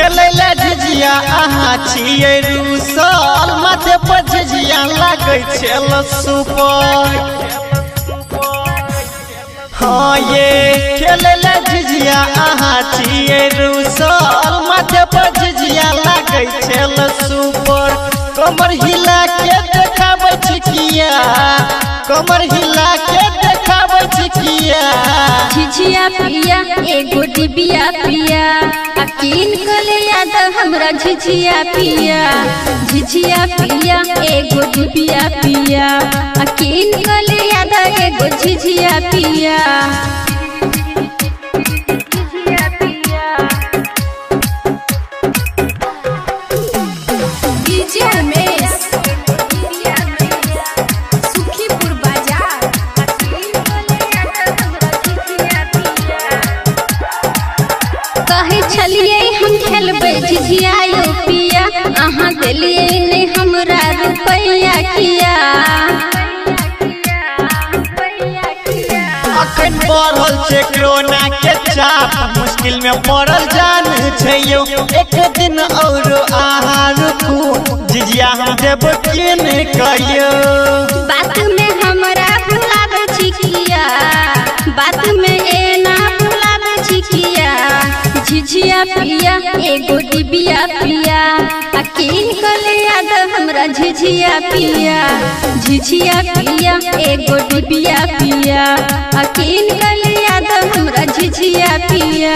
खेले झिझिया अहाँ छियै रूसल माथे पर झिझिया लागे छल सुपर। हाँ ये खेले झिझिया अहाँ छियै रूसल माथे पर झिझिया लागे छल सुपर। कमर हिला के देखाबै छिकिया, कमर हिला के देखाबै छिकिया। झिझिया पिया एगो डिबिया पिया, अकीन कले याद हमरा झिझिया पिया। झिझिया पिया एगो डिबिया पिया, अकीन कले याद एगो झिझिया पिया। चलिए हम खेलबे झिझिया यो पिया, अहाँ दिलिए ने हमरा रुपया किया। अखन बढ़ल छै कोरोना के चाप, मुश्किल में पड़ल जान छै यो। एक दिन और अहाँ रुकू, झिझिया हम देब किन कहियो। बात में हमरा भुलावे छिकिया, बात में एना भुलावे छिकिया। झिझिया पिया एगो डिबिया पिया, अकीन कले याद हमरा झिझिया पिया। झिझिया पिया एगो डिबिया पिया, अकीन कले याद हमरा झिझिया पिया।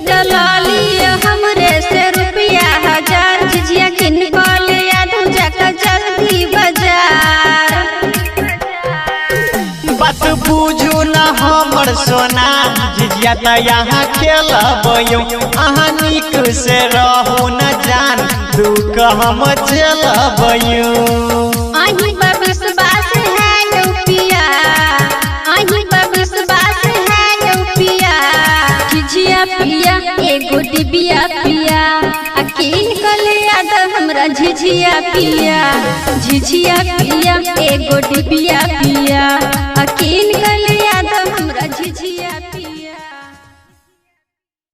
दलाली हमरे से रुपया 1000, झिझिया किन ले याद जाकर जल्दी बाजार। बात बुझू न हमर सोना, झिझिया त यहाँ खेलबयो। अहाँ नीक से रहू न जान, दुख हम झेलबयो। अही विश्वास है यौ पिया, अही विश्वास है यौ पिया। झिझिया पिया एगो डिबिया पिया, अकीन कले याद हमरा झिझिया पिया। झिझिया पिया एगो डिबिया पिया, अकीन कले